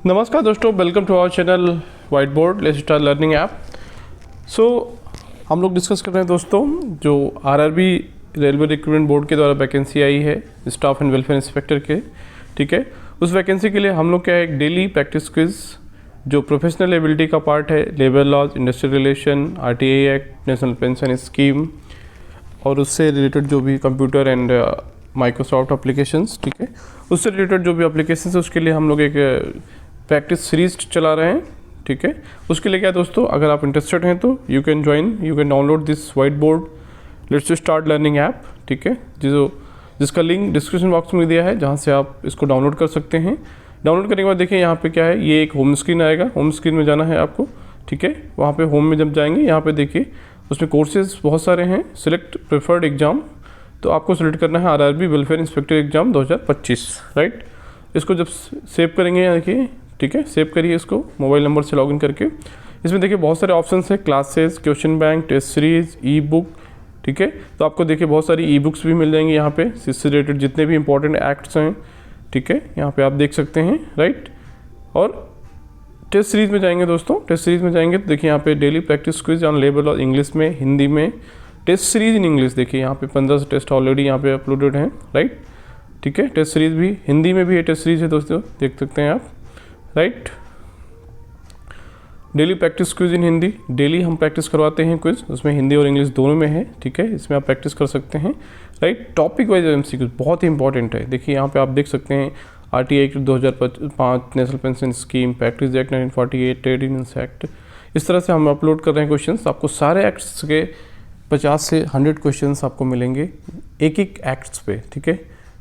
नमस्कार दोस्तों, welcome to our channel white board let's start learning app. So हम लोग डिस्कस कर रहे हैं दोस्तों, जो आरआरबी रेलवे रिक्रूटमेंट बोर्ड के द्वारा वैकेंसी आई है स्टाफ एंड वेलफेयर इंस्पेक्टर के, ठीक है। उस वैकेंसी के लिए हम लोग क्या है, एक डेली प्रैक्टिस क्विज जो प्रोफेशनल एबिलिटी का पार्ट है, labour laws, industrial relation, RTI act, national pension scheme और उससे रिलेटेड जो भी कंप्यूटर एंड माइक्रोसॉफ्ट एप्लीकेशंस, ठीक है, उससे रिलेटेड जो भी एप्लीकेशंस है उसके लिए हम लोग एक प्रैक्टिस सीरीज चला रहे हैं, ठीक है। उसके लिए क्या है दोस्तों, अगर आप इंटरेस्टेड हैं तो you can download this white board let's start learning app, ठीक है, जिसका लिंक डिस्क्रिप्शन बॉक्स में दिया है, जहाँ से आप इसको डाउनलोड कर सकते हैं। डाउनलोड करने के बाद देखिए यहाँ पे क्या है, ये एक होम स्क्रीन आएगा, होम स्क्रीन में जाना है आपको, ठीक है। वहाँ पे होम में जब जाएंगे, यहाँ पे देखिए उसमें कोर्सेज बहुत सारे हैं। सिलेक्ट प्रेफर्ड एग्जाम, तो आपको सिलेक्ट करना है RRB welfare inspector exam 2025, right. इसको जब सेव करेंगे यहाँ देखिए, ठीक है, सेव करिए इसको मोबाइल नंबर से लॉगिन करके। इसमें देखिए बहुत सारे ऑप्शंस हैं, classes, question bank, test series, e book, ठीक है। तो आपको देखिए बहुत सारी ई बुक्स भी मिल जाएंगी यहाँ पे, इससे रिलेटेड जितने भी इंपॉर्टेंट एक्ट्स हैं, ठीक है, यहाँ पे आप देख सकते हैं, राइट। और टेस्ट सीरीज में जाएंगे दोस्तों, टेस्ट सीरीज में जाएंगे तो देखिए यहाँ पे daily practice quiz on labour law, English में, हिंदी में, टेस्ट सीरीज इन इंग्लिश, देखिए यहाँ पे 15 से टेस्ट ऑलरेडी यहाँ पे अपलोडेड हैं, राइट, ठीक है। टेस्ट सीरीज भी हिंदी में भी टेस्ट सीरीज है दोस्तों, देख सकते हैं आप, राइट। डेली प्रैक्टिस क्विज इन हिंदी, डेली हम प्रैक्टिस करवाते हैं क्विज, उसमें हिंदी और इंग्लिश दोनों में है, ठीक है, इसमें आप प्रैक्टिस कर सकते हैं, राइट। टॉपिक वाइज एमसीक्यू बहुत ही इंपॉर्टेंट है, देखिए यहाँ पे आप देख सकते हैं RTI act 2005, national pension scheme, practice act 1948, trade unions act, इस तरह से हम अपलोड कर रहे हैं क्वेश्चंस। आपको सारे एक्ट्स के 50 से 100 क्वेश्चंस आपको मिलेंगे एक एक एक्ट्स पे, ठीक है।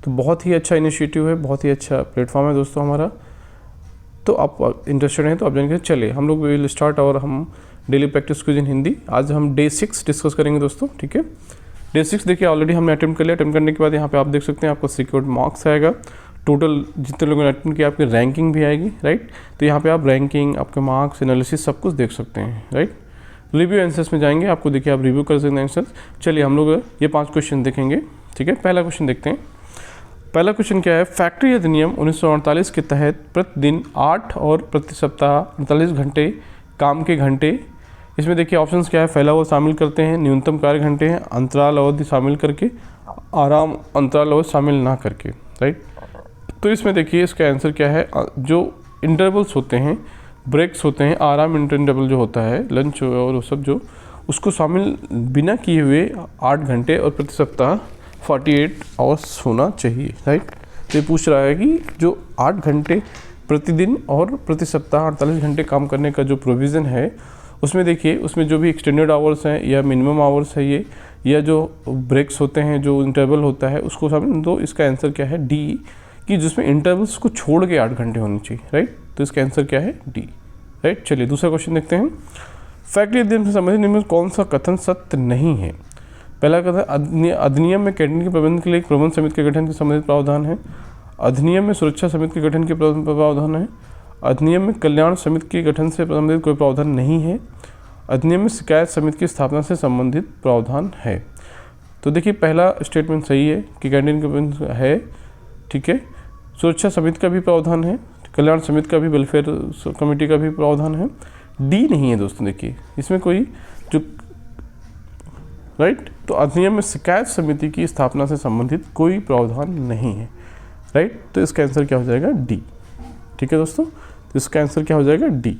तो बहुत ही अच्छा इनिशिएटिव है, बहुत ही अच्छा प्लेटफॉर्म है दोस्तों हमारा। तो आप इंटरेस्टेड हैं तो आप जानेंगे। चलिए हम लोग विल स्टार्ट और हम डेली प्रैक्टिस क्विज इन हिंदी। आज हम डे 6 डिस्कस करेंगे दोस्तों, ठीक है। डे 6 देखिए ऑलरेडी हमने अटेम्प्ट कर लिया। अटेम्प्ट करने के बाद यहाँ पे आप देख सकते हैं आपको सिक्योर्ड मार्क्स आएगा, टोटल जितने लोगों ने अटेम्प्ट किया आपकी रैंकिंग भी आएगी, राइट। तो यहाँ पे आप रैंकिंग, आपके मार्क्स, एनालिसिस सब कुछ देख सकते हैं, राइट। रिव्यू आंसर्स में जाएंगे, आपको देखिए आप रिव्यू कर सकते हैं आंसर्स। चलिए हम लोग ये 5 क्वेश्चन देखेंगे, ठीक है। पहला क्वेश्चन देखते हैं। पहला क्वेश्चन क्या है, फैक्ट्री अधिनियम 1948 के तहत प्रतिदिन 8 और प्रति सप्ताह 48 घंटे काम के घंटे, इसमें देखिए ऑप्शंस क्या है, फैला हुआ शामिल करते हैं, न्यूनतम कार्य घंटे हैं, अंतराल अवधि शामिल करके, आराम अंतराल अवधि शामिल ना करके, राइट। तो इसमें देखिए इसका आंसर क्या है, जो इंटरवल्स होते हैं, ब्रेक्स होते हैं, आराम इंटरवल जो होता है, लंच और वो सब जो, उसको शामिल बिना किए हुए 8 घंटे और प्रति सप्ताह 48 आवर्स होना चाहिए, राइट। तो ये पूछ रहा है कि जो 8 घंटे प्रतिदिन और प्रति सप्ताह 48 घंटे काम करने का जो प्रोविज़न है, उसमें देखिए उसमें जो भी एक्सटेंडेड आवर्स हैं या मिनिमम आवर्स है ये, या जो ब्रेक्स होते हैं, जो इंटरवल होता है, उसको शामिल। तो इसका आंसर क्या है, डी, कि जिसमें इंटरवल्स को छोड़ के 8 घंटे होने चाहिए, राइट। तो इसका आंसर क्या है, डी, राइट। चलिए दूसरा क्वेश्चन देखते हैं। फैक्ट्री अधिनियम से संबंधित निम्न में कौन सा कथन सत्य नहीं है। पहला कथन, अधिनियम में कैंटीन के प्रबंधन के लिए एक प्रबंध समिति के गठन के संबंधित प्रावधान है। अधिनियम में सुरक्षा समिति के गठन के प्रावधान है। अधिनियम में कल्याण समिति के गठन से संबंधित कोई प्रावधान नहीं है। अधिनियम में शिकायत समिति की स्थापना से संबंधित प्रावधान है। तो देखिए पहला स्टेटमेंट सही है कि कैंटीन के प्रबंध है, ठीक है। सुरक्षा समिति का भी प्रावधान है, कल्याण समिति का भी, वेलफेयर कमेटी का भी प्रावधान है। डी नहीं है दोस्तों, देखिए इसमें कोई जो, राइट। तो अधिनियम में शिकायत समिति की स्थापना से संबंधित कोई प्रावधान नहीं है, राइट। तो इसका आंसर क्या हो जाएगा, डी, ठीक है दोस्तों। तो इसका आंसर क्या हो जाएगा, डी,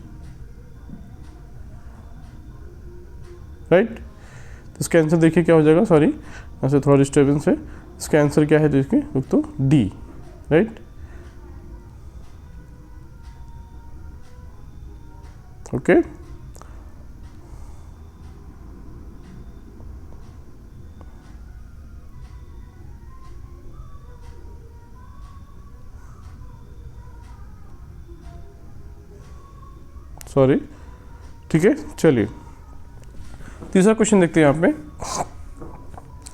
राइट। तो इसका आंसर देखिए क्या हो जाएगा, सॉरी यहाँ से थोड़ा डिस्टर्बेंस है। इसका आंसर क्या है देखिए दोस्तों, डी, राइट। ओके, सॉरी, ठीक है। चलिए तीसरा क्वेश्चन देखते हैं यहाँ पे।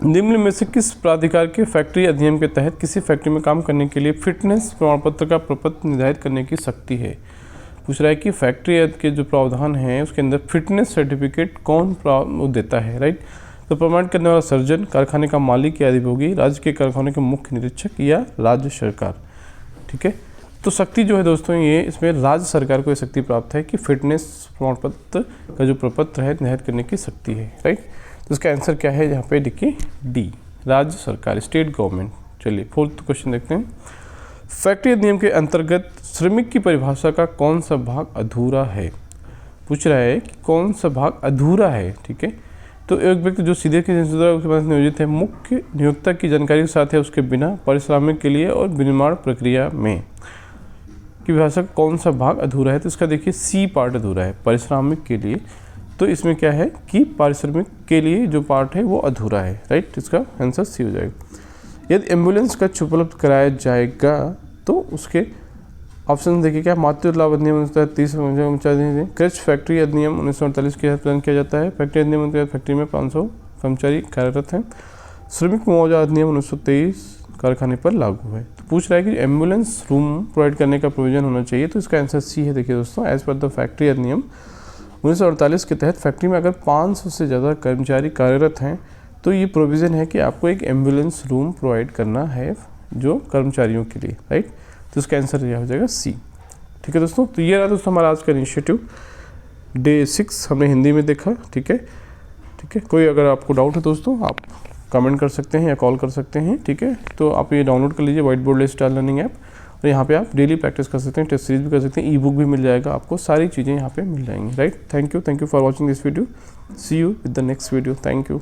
निम्न में से किस प्राधिकार के फैक्ट्री अधिनियम के तहत किसी फैक्ट्री में काम करने के लिए फिटनेस प्रमाण पत्र का प्रपत्र निर्धारित करने की शक्ति है। पूछ रहा है कि फैक्ट्री के जो प्रावधान हैं उसके अंदर फिटनेस सर्टिफिकेट कौन देता है, राइट। तो प्रमाणित करने वाला सर्जन, कारखाने का मालिक या अधिभोगी, राज्य के कारखाने के मुख्य निरीक्षक या राज्य सरकार, ठीक है। तो शक्ति जो है दोस्तों, ये इसमें राज्य सरकार को ये शक्ति प्राप्त है कि फिटनेस प्रमाण पत्र का जो प्रपत्र है निर्धारित करने की शक्ति है, राइट। तो इसका आंसर क्या है यहाँ पे, देखिए डी, राज्य सरकार, स्टेट गवर्नमेंट। चलिए 4th क्वेश्चन देखते हैं। फैक्ट्री अधिनियम के अंतर्गत श्रमिक की परिभाषा का कौन सा भाग अधूरा है। पूछ रहा है कि कौन सा भाग अधूरा है, ठीक है। तो एक व्यक्ति जो सीधे किसी के पास नियोजित है, मुख्य नियोक्ता की जानकारी के साथ है, उसके बिना पारिश्रमिक के लिए और विनिर्माण प्रक्रिया में की भाषा का कौन सा भाग अधूरा है। तो इसका देखिए सी पार्ट अधूरा है, पारिश्रमिक के लिए। तो इसमें क्या है कि पारिश्रमिक के लिए जो पार्ट है वो अधूरा है, राइट। इसका आंसर सी हो जाएगा। यदि एम्बुलेंस का उपलब्ध कराया जाएगा तो उसके ऑप्शन देखिए क्या, मातृ लाभ अधिनियम 30 कृषि फैक्ट्री अधिनियम 1948 के तहत प्रदान किया जाता है। फैक्ट्री अधिनियम के तहत फैक्ट्री में 500 कर्मचारी कार्यरत हैं। श्रमिक मुआवजा अधिनियम 1923 कारखाने पर लागू है। तो पूछ रहा है कि एम्बुलेंस रूम प्रोवाइड करने का प्रोविजन होना चाहिए। तो इसका आंसर सी है। देखिए दोस्तों, एज पर द फैक्ट्री अधिनियम 1948 के तहत फैक्ट्री में अगर 500 से ज़्यादा कर्मचारी कार्यरत हैं तो ये प्रोविज़न है कि आपको एक एम्बुलेंस रूम प्रोवाइड करना है जो कर्मचारियों के लिए, राइट। तो इसका आंसर यह हो जाएगा सी। ठीक है दोस्तों, तो ये रहा दोस्तों हमारा आज का इनिशिएटिव डे 6 हमने हिंदी में देखा। ठीक है। कोई अगर आपको डाउट है दोस्तों, आप कमेंट कर सकते हैं या कॉल कर सकते हैं। ठीक है, तो आप ये डाउनलोड कर लीजिए white board star learning app, और यहाँ पे आप डेली प्रैक्टिस कर सकते हैं, टेस्ट सीरीज भी कर सकते हैं, ई बुक भी मिल जाएगा आपको, सारी चीज़ें यहाँ पे मिल जाएंगी, right. Thank you for watching this video. See you with the next video. Thank you.